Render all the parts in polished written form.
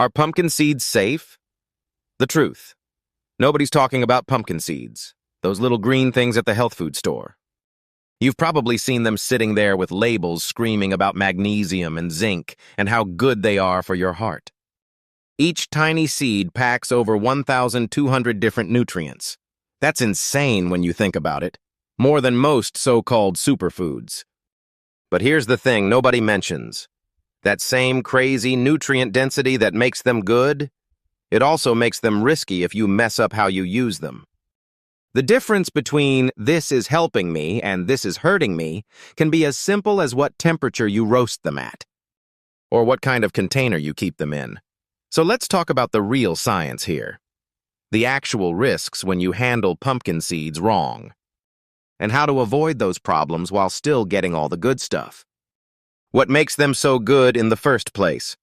Are pumpkin seeds safe? The truth. Nobody's talking about pumpkin seeds, those little green things at the health food store. You've probably seen them sitting there with labels screaming about magnesium and zinc and how good they are for your heart. Each tiny seed packs over 1,200 different nutrients. That's insane when you think about it, more than most so-called superfoods. But here's the thing nobody mentions. That same crazy nutrient density that makes them good, it also makes them risky if you mess up how you use them. The difference between this is helping me and this is hurting me can be as simple as what temperature you roast them at, or what kind of container you keep them in. So let's talk about the real science here. The actual risks when you handle pumpkin seeds wrong, and how to avoid those problems while still getting all the good stuff. What makes them so good in the first place?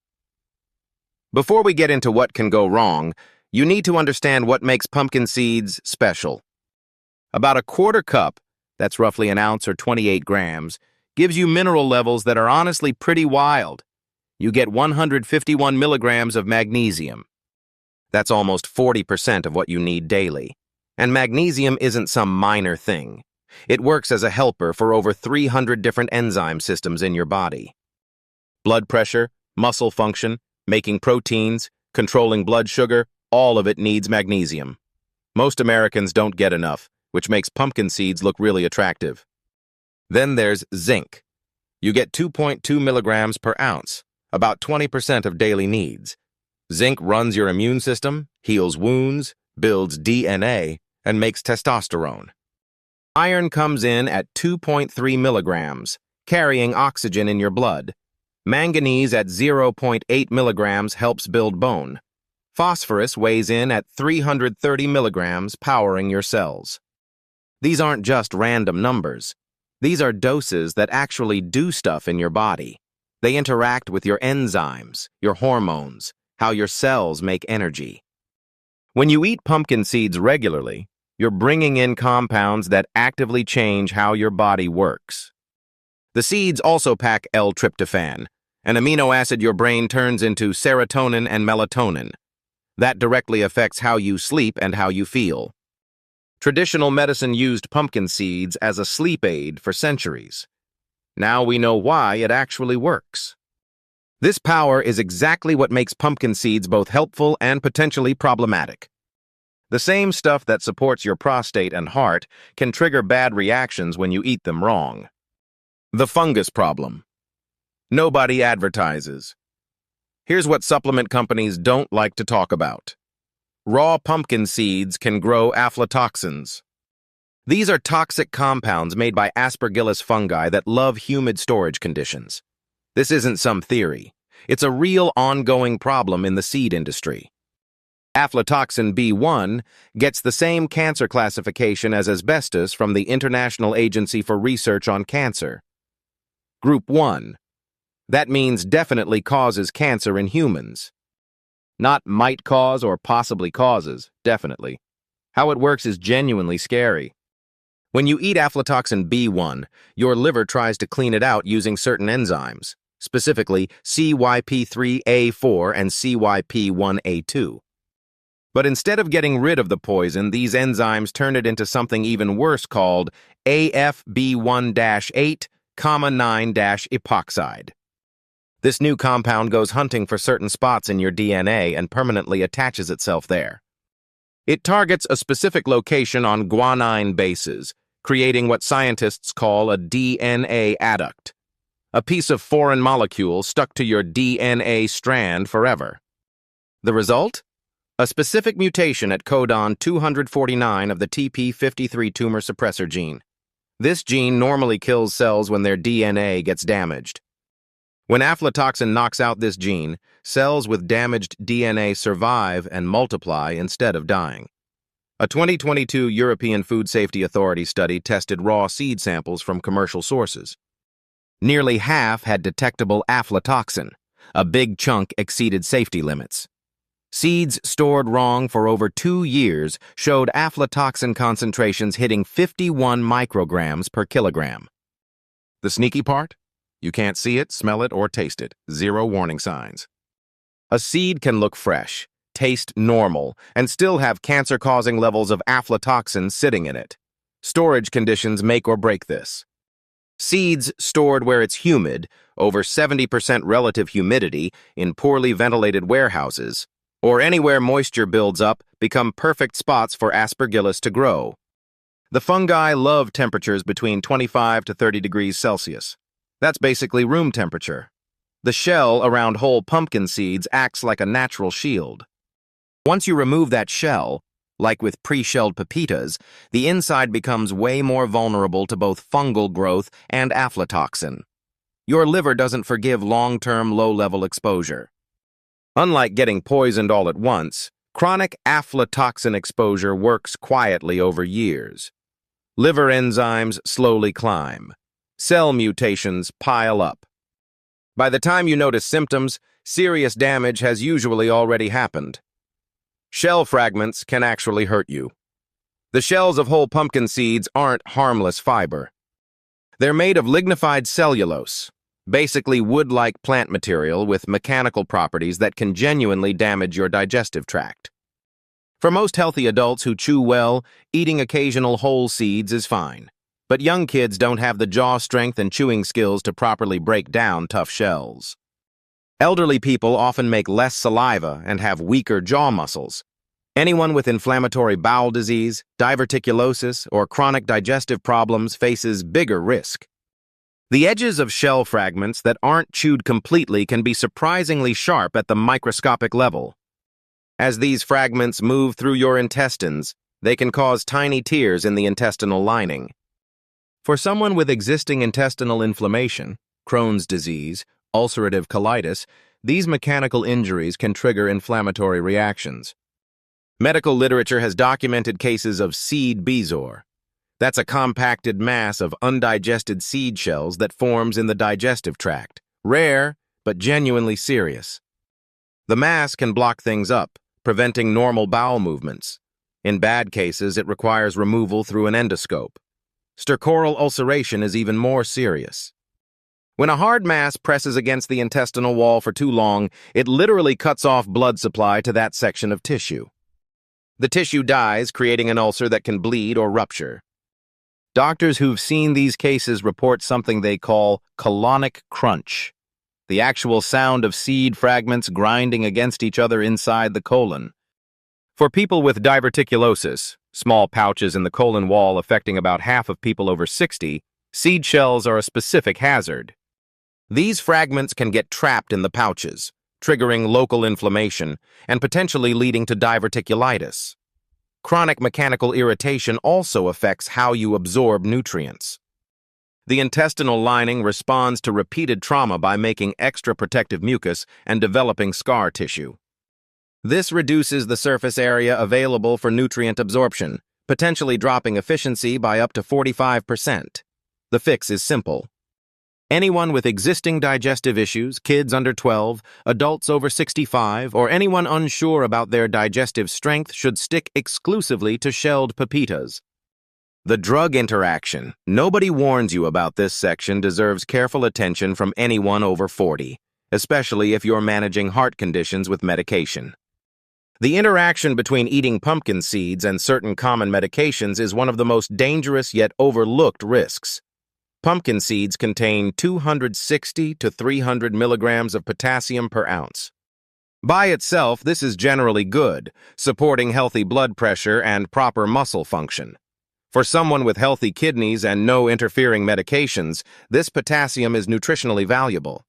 Before we get into what can go wrong, you need to understand what makes pumpkin seeds special. About a quarter cup, that's roughly an ounce or 28 grams, gives you mineral levels that are honestly pretty wild. You get 151 milligrams of magnesium. That's almost 40% of what you need daily. And magnesium isn't some minor thing. It works as a helper for over 300 different enzyme systems in your body. Blood pressure, muscle function, making proteins, controlling blood sugar, all of it needs magnesium. Most Americans don't get enough, which makes pumpkin seeds look really attractive. Then there's zinc. You get 2.2 milligrams per ounce, about 20% of daily needs. Zinc runs your immune system, heals wounds, builds DNA, and makes testosterone. Iron comes in at 2.3 milligrams, carrying oxygen in your blood. Manganese at 0.8 milligrams helps build bone. Phosphorus weighs in at 330 milligrams, powering your cells. These aren't just random numbers. These are doses that actually do stuff in your body. They interact with your enzymes, your hormones, how your cells make energy. When you eat pumpkin seeds regularly, you're bringing in compounds that actively change how your body works. The seeds also pack L-tryptophan, an amino acid your brain turns into serotonin and melatonin. That directly affects how you sleep and how you feel. Traditional medicine used pumpkin seeds as a sleep aid for centuries. Now we know why it actually works. This power is exactly what makes pumpkin seeds both helpful and potentially problematic. The same stuff that supports your prostate and heart can trigger bad reactions when you eat them wrong. The fungus problem. Nobody advertises. Here's what supplement companies don't like to talk about. Raw pumpkin seeds can grow aflatoxins. These are toxic compounds made by Aspergillus fungi that love humid storage conditions. This isn't some theory. It's a real ongoing problem in the seed industry. Aflatoxin B1 gets the same cancer classification as asbestos from the International Agency for Research on Cancer. Group 1. That means definitely causes cancer in humans. Not might cause or possibly causes, definitely. How it works is genuinely scary. When you eat aflatoxin B1, your liver tries to clean it out using certain enzymes, specifically CYP3A4 and CYP1A2. But instead of getting rid of the poison, these enzymes turn it into something even worse called AFB1-8,9-epoxide. This new compound goes hunting for certain spots in your DNA and permanently attaches itself there. It targets a specific location on guanine bases, creating what scientists call a DNA adduct, a piece of foreign molecule stuck to your DNA strand forever. The result? A specific mutation at codon 249 of the TP53 tumor suppressor gene. This gene normally kills cells when their DNA gets damaged. When aflatoxin knocks out this gene, cells with damaged DNA survive and multiply instead of dying. A 2022 European Food Safety Authority study tested raw seed samples from commercial sources. Nearly half had detectable aflatoxin. A big chunk exceeded safety limits. Seeds stored wrong for over 2 years showed aflatoxin concentrations hitting 51 micrograms per kilogram. The sneaky part? You can't see it, smell it, or taste it. Zero warning signs. A seed can look fresh, taste normal, and still have cancer-causing levels of aflatoxins sitting in it. Storage conditions make or break this. Seeds stored where it's humid, over 70% relative humidity, in poorly ventilated warehouses, or anywhere moisture builds up, become perfect spots for aspergillus to grow. The fungi love temperatures between 25 to 30 degrees Celsius. That's basically room temperature. The shell around whole pumpkin seeds acts like a natural shield. Once you remove that shell, like with pre-shelled pepitas, the inside becomes way more vulnerable to both fungal growth and aflatoxin. Your liver doesn't forgive long-term low-level exposure. Unlike getting poisoned all at once, chronic aflatoxin exposure works quietly over years. Liver enzymes slowly climb. Cell mutations pile up. By the time you notice symptoms, serious damage has usually already happened. Shell fragments can actually hurt you. The shells of whole pumpkin seeds aren't harmless fiber. They're made of lignified cellulose, basically wood-like plant material with mechanical properties that can genuinely damage your digestive tract. For most healthy adults who chew well, eating occasional whole seeds is fine. But young kids don't have the jaw strength and chewing skills to properly break down tough shells. Elderly people often make less saliva and have weaker jaw muscles. Anyone with inflammatory bowel disease, diverticulosis, or chronic digestive problems faces bigger risk. The edges of shell fragments that aren't chewed completely can be surprisingly sharp at the microscopic level. As these fragments move through your intestines, they can cause tiny tears in the intestinal lining. For someone with existing intestinal inflammation, Crohn's disease, ulcerative colitis, these mechanical injuries can trigger inflammatory reactions. Medical literature has documented cases of seed bezoar. That's a compacted mass of undigested seed shells that forms in the digestive tract. Rare, but genuinely serious. The mass can block things up, preventing normal bowel movements. In bad cases, it requires removal through an endoscope. Stercoral ulceration is even more serious. When a hard mass presses against the intestinal wall for too long, it literally cuts off blood supply to that section of tissue. The tissue dies, creating an ulcer that can bleed or rupture. Doctors who've seen these cases report something they call colonic crunch, the actual sound of seed fragments grinding against each other inside the colon. For people with diverticulosis, small pouches in the colon wall affecting about half of people over 60, seed shells are a specific hazard. These fragments can get trapped in the pouches, triggering local inflammation and potentially leading to diverticulitis. Chronic mechanical irritation also affects how you absorb nutrients. The intestinal lining responds to repeated trauma by making extra protective mucus and developing scar tissue. This reduces the surface area available for nutrient absorption, potentially dropping efficiency by up to 45%. The fix is simple. Anyone with existing digestive issues, kids under 12, adults over 65, or anyone unsure about their digestive strength should stick exclusively to shelled pepitas. The drug interaction. Nobody warns you about this section deserves careful attention from anyone over 40, especially if you're managing heart conditions with medication. The interaction between eating pumpkin seeds and certain common medications is one of the most dangerous yet overlooked risks. Pumpkin seeds contain 260 to 300 milligrams of potassium per ounce. By itself, this is generally good, supporting healthy blood pressure and proper muscle function. For someone with healthy kidneys and no interfering medications, this potassium is nutritionally valuable.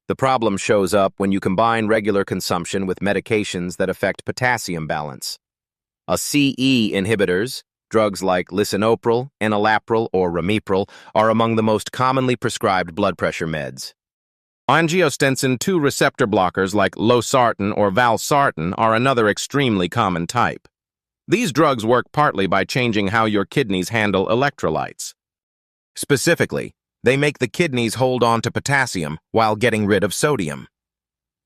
The problem shows up when you combine regular consumption with medications that affect potassium balance. CE inhibitors, drugs like lisinopril, enalapril, or ramipril, are among the most commonly prescribed blood pressure meds. Angiostensin II receptor blockers like losartan or valsartan are another extremely common type. These drugs work partly by changing how your kidneys handle electrolytes. Specifically, they make the kidneys hold on to potassium while getting rid of sodium.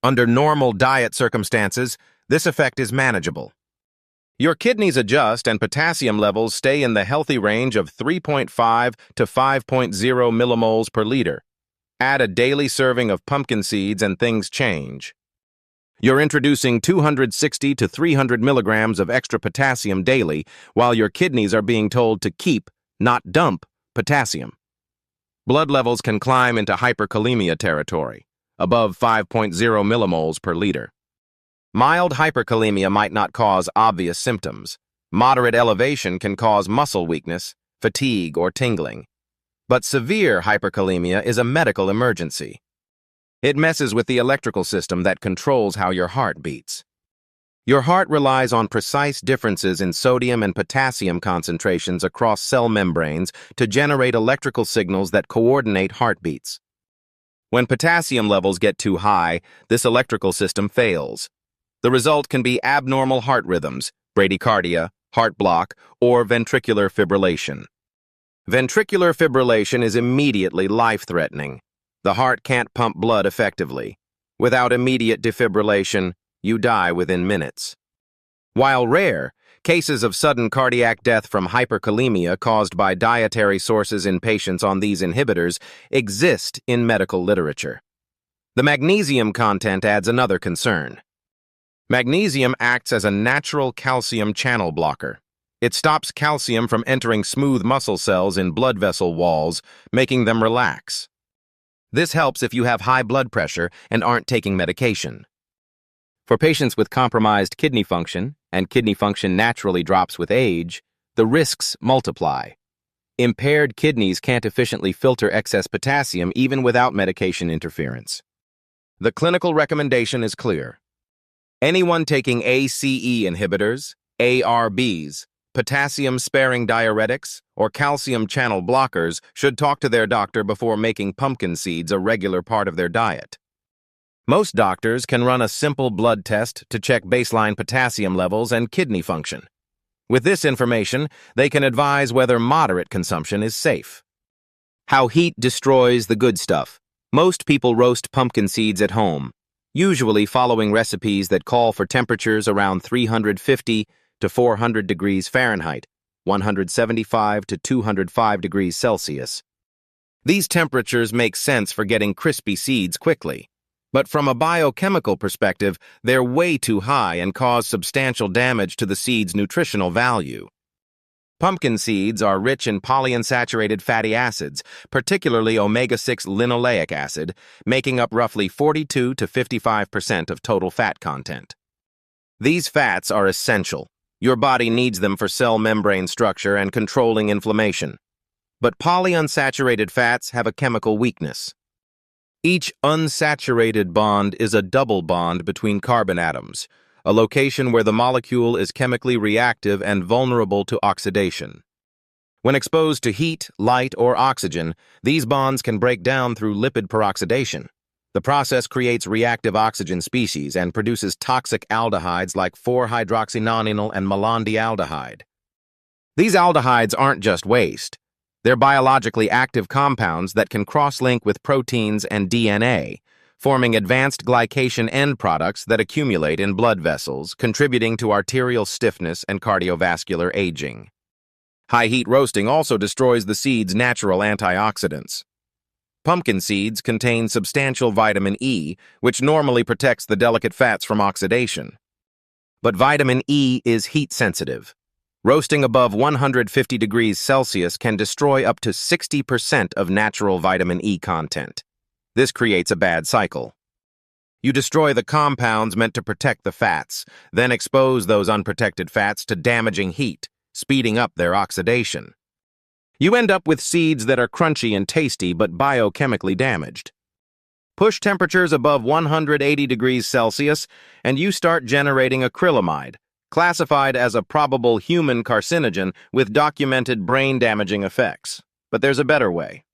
Under normal diet circumstances, this effect is manageable. Your kidneys adjust and potassium levels stay in the healthy range of 3.5 to 5.0 millimoles per liter. Add a daily serving of pumpkin seeds and things change. You're introducing 260 to 300 milligrams of extra potassium daily, while your kidneys are being told to keep, not dump, potassium. Blood levels can climb into hyperkalemia territory, above 5.0 millimoles per liter. Mild hyperkalemia might not cause obvious symptoms. Moderate elevation can cause muscle weakness, fatigue, or tingling. But severe hyperkalemia is a medical emergency. It messes with the electrical system that controls how your heart beats. Your heart relies on precise differences in sodium and potassium concentrations across cell membranes to generate electrical signals that coordinate heartbeats. When potassium levels get too high, this electrical system fails. The result can be abnormal heart rhythms, bradycardia, heart block, or ventricular fibrillation. Ventricular fibrillation is immediately life-threatening. The heart can't pump blood effectively. Without immediate defibrillation, you die within minutes. While rare, cases of sudden cardiac death from hyperkalemia caused by dietary sources in patients on these inhibitors exist in medical literature. The magnesium content adds another concern. Magnesium acts as a natural calcium channel blocker. It stops calcium from entering smooth muscle cells in blood vessel walls, making them relax. This helps if you have high blood pressure and aren't taking medication. For patients with compromised kidney function, and kidney function naturally drops with age, the risks multiply. Impaired kidneys can't efficiently filter excess potassium even without medication interference. The clinical recommendation is clear. Anyone taking ACE inhibitors, ARBs, potassium-sparing diuretics, or calcium channel blockers should talk to their doctor before making pumpkin seeds a regular part of their diet. Most doctors can run a simple blood test to check baseline potassium levels and kidney function. With this information, they can advise whether moderate consumption is safe. How heat destroys the good stuff. Most people roast pumpkin seeds at home, usually following recipes that call for temperatures around 350 to 400 degrees Fahrenheit, 175 to 205 degrees Celsius. These temperatures make sense for getting crispy seeds quickly, but from a biochemical perspective, they're way too high and cause substantial damage to the seed's nutritional value. Pumpkin seeds are rich in polyunsaturated fatty acids, particularly omega-6 linoleic acid, making up roughly 42 to 55% of total fat content. These fats are essential. Your body needs them for cell membrane structure and controlling inflammation. But polyunsaturated fats have a chemical weakness. Each unsaturated bond is a double bond between carbon atoms, a location where the molecule is chemically reactive and vulnerable to oxidation. When exposed to heat, light, or oxygen, these bonds can break down through lipid peroxidation. The process creates reactive oxygen species and produces toxic aldehydes like 4-hydroxynonenal and malondialdehyde. These aldehydes aren't just waste. They're biologically active compounds that can cross-link with proteins and DNA, forming advanced glycation end products that accumulate in blood vessels, contributing to arterial stiffness and cardiovascular aging. High heat roasting also destroys the seed's natural antioxidants. Pumpkin seeds contain substantial vitamin E, which normally protects the delicate fats from oxidation. But vitamin E is heat-sensitive. Roasting above 150 degrees Celsius can destroy up to 60% of natural vitamin E content. This creates a bad cycle. You destroy the compounds meant to protect the fats, then expose those unprotected fats to damaging heat, speeding up their oxidation. You end up with seeds that are crunchy and tasty but biochemically damaged. Push temperatures above 180 degrees Celsius, and you start generating acrylamide, classified as a probable human carcinogen with documented brain-damaging effects. But there's a better way.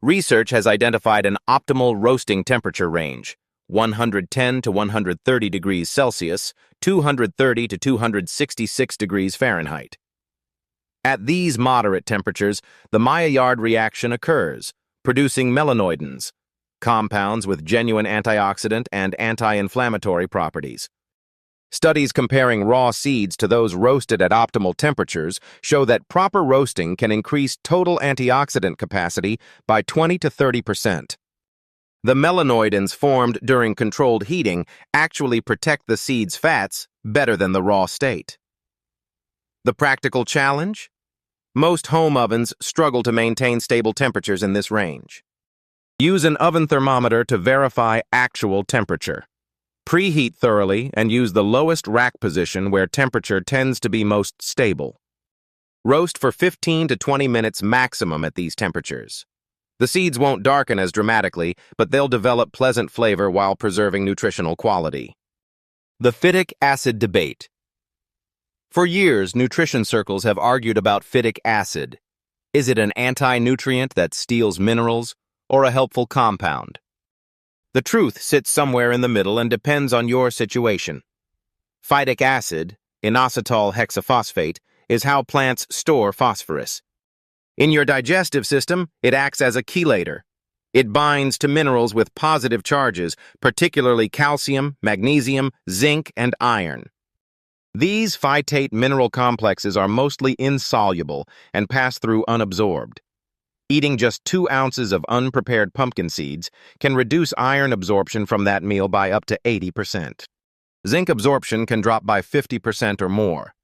Research has identified an optimal roasting temperature range, 110 to 130 degrees Celsius, 230 to 266 degrees Fahrenheit. At these moderate temperatures, the Maillard reaction occurs, producing melanoidins, compounds with genuine antioxidant and anti-inflammatory properties. Studies comparing raw seeds to those roasted at optimal temperatures show that proper roasting can increase total antioxidant capacity by 20 to 30%. The melanoidins formed during controlled heating actually protect the seed's fats better than the raw state. The practical challenge? Most home ovens struggle to maintain stable temperatures in this range. Use an oven thermometer to verify actual temperature. Preheat thoroughly and use the lowest rack position where temperature tends to be most stable. Roast for 15 to 20 minutes maximum at these temperatures. The seeds won't darken as dramatically, but they'll develop pleasant flavor while preserving nutritional quality. The phytic acid debate. For years, nutrition circles have argued about phytic acid. Is it an anti-nutrient that steals minerals, or a helpful compound? The truth sits somewhere in the middle and depends on your situation. Phytic acid, inositol hexaphosphate, is how plants store phosphorus. In your digestive system, it acts as a chelator. It binds to minerals with positive charges, particularly calcium, magnesium, zinc, and iron. These phytate mineral complexes are mostly insoluble and pass through unabsorbed. Eating just 2 ounces of unprepared pumpkin seeds can reduce iron absorption from that meal by up to 80%. Zinc absorption can drop by 50% or more.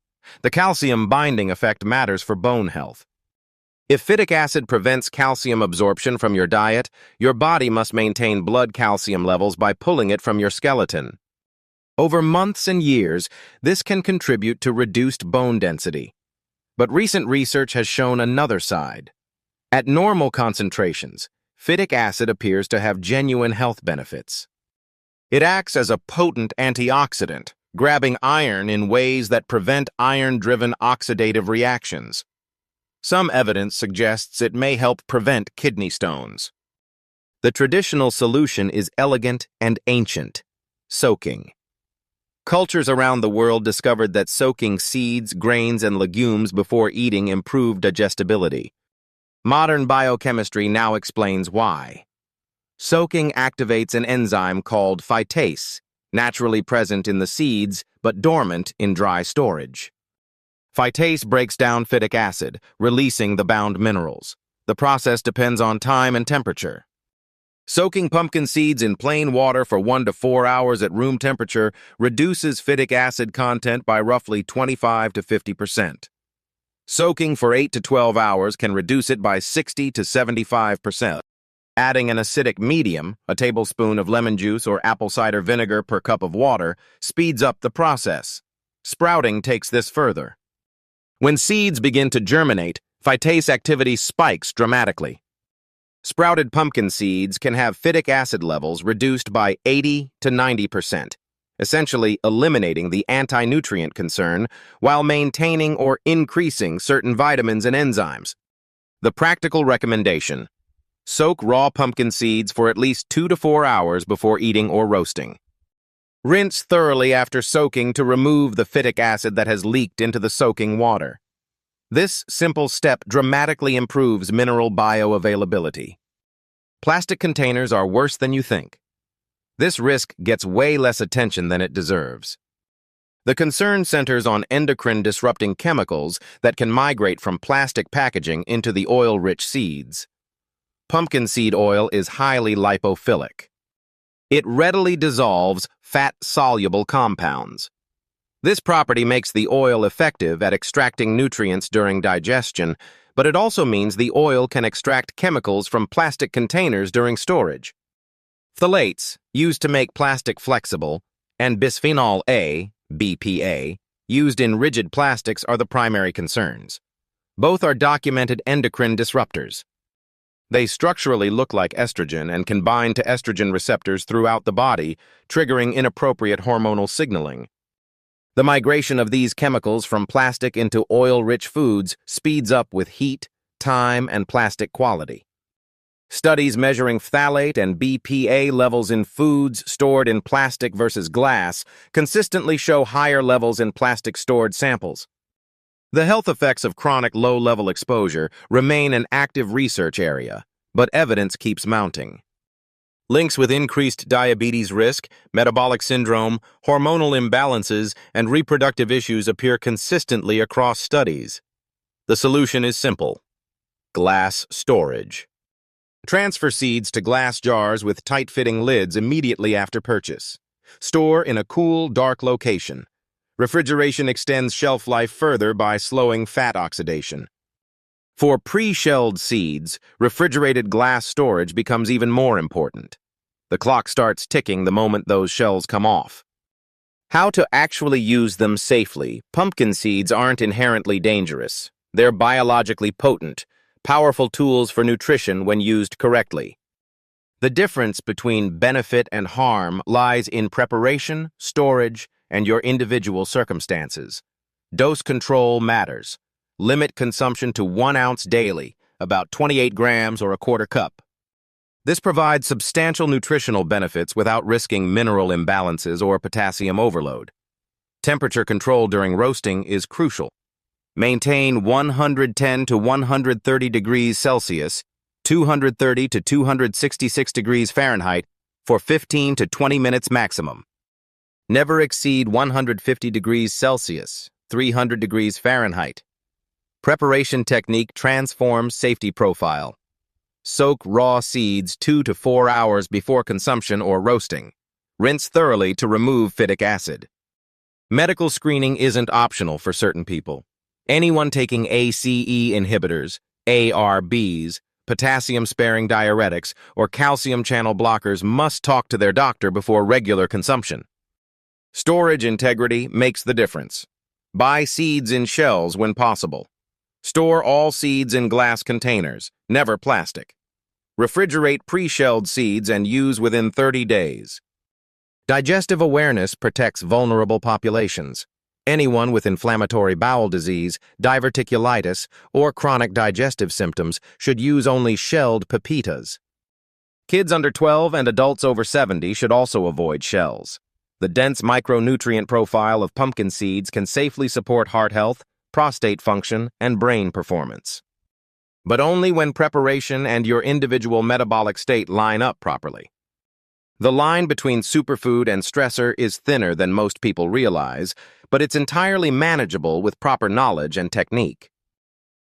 The calcium binding effect matters for bone health. If phytic acid prevents calcium absorption from your diet, your body must maintain blood calcium levels by pulling it from your skeleton. Over months and years, this can contribute to reduced bone density. But recent research has shown another side. At normal concentrations, phytic acid appears to have genuine health benefits. It acts as a potent antioxidant, grabbing iron in ways that prevent iron-driven oxidative reactions. Some evidence suggests it may help prevent kidney stones. The traditional solution is elegant and ancient: soaking. Cultures around the world discovered that soaking seeds, grains, and legumes before eating improved digestibility. Modern biochemistry now explains why. Soaking activates an enzyme called phytase, naturally present in the seeds but dormant in dry storage. Phytase breaks down phytic acid, releasing the bound minerals. The process depends on time and temperature. Soaking pumpkin seeds in plain water for 1 to 4 hours at room temperature reduces phytic acid content by roughly 25 to 50%. Soaking for 8 to 12 hours can reduce it by 60 to 75%. Adding an acidic medium, a tablespoon of lemon juice or apple cider vinegar per cup of water, speeds up the process. Sprouting takes this further. When seeds begin to germinate, phytase activity spikes dramatically. Sprouted pumpkin seeds can have phytic acid levels reduced by 80 to 90%. Essentially eliminating the anti-nutrient concern while maintaining or increasing certain vitamins and enzymes. The practical recommendation: soak raw pumpkin seeds for at least 2 to 4 hours before eating or roasting. Rinse thoroughly after soaking to remove the phytic acid that has leaked into the soaking water. This simple step dramatically improves mineral bioavailability. Plastic containers are worse than you think. This risk gets way less attention than it deserves. The concern centers on endocrine-disrupting chemicals that can migrate from plastic packaging into the oil-rich seeds. Pumpkin seed oil is highly lipophilic. It readily dissolves fat-soluble compounds. This property makes the oil effective at extracting nutrients during digestion, but it also means the oil can extract chemicals from plastic containers during storage. Phthalates, used to make plastic flexible, and bisphenol A, BPA, used in rigid plastics are the primary concerns. Both are documented endocrine disruptors. They structurally look like estrogen and can bind to estrogen receptors throughout the body, triggering inappropriate hormonal signaling. The migration of these chemicals from plastic into oil-rich foods speeds up with heat, time, and plastic quality. Studies measuring phthalate and BPA levels in foods stored in plastic versus glass consistently show higher levels in plastic-stored samples. The health effects of chronic low-level exposure remain an active research area, but evidence keeps mounting. Links with increased diabetes risk, metabolic syndrome, hormonal imbalances, and reproductive issues appear consistently across studies. The solution is simple: glass storage. Transfer seeds to glass jars with tight-fitting lids immediately after purchase. Store in a cool, dark location. Refrigeration extends shelf life further by slowing fat oxidation. For pre-shelled seeds, refrigerated glass storage becomes even more important. The clock starts ticking the moment those shells come off. How to actually use them safely. Pumpkin seeds aren't inherently dangerous. They're biologically potent, powerful tools for nutrition when used correctly. The difference between benefit and harm lies in preparation, storage, and your individual circumstances. Dose control matters. Limit consumption to 1 ounce daily, about 28 grams or a quarter cup. This provides substantial nutritional benefits without risking mineral imbalances or potassium overload. Temperature control during roasting is crucial. Maintain 110 to 130 degrees Celsius, 230 to 266 degrees Fahrenheit for 15 to 20 minutes maximum. Never exceed 150 degrees Celsius, 300 degrees Fahrenheit. Preparation technique transforms safety profile. Soak raw seeds 2 to 4 hours before consumption or roasting. Rinse thoroughly to remove phytic acid. Medical screening isn't optional for certain people. Anyone taking ACE inhibitors, ARBs, potassium-sparing diuretics, or calcium channel blockers must talk to their doctor before regular consumption. Storage integrity makes the difference. Buy seeds in shells when possible. Store all seeds in glass containers, never plastic. Refrigerate pre-shelled seeds and use within 30 days. Digestive awareness protects vulnerable populations. Anyone with inflammatory bowel disease, diverticulitis, or chronic digestive symptoms should use only shelled pepitas. Kids under 12 and adults over 70 should also avoid shells. The dense micronutrient profile of pumpkin seeds can safely support heart health, prostate function, and brain performance. But only when preparation and your individual metabolic state line up properly. The line between superfood and stressor is thinner than most people realize, but it's entirely manageable with proper knowledge and technique.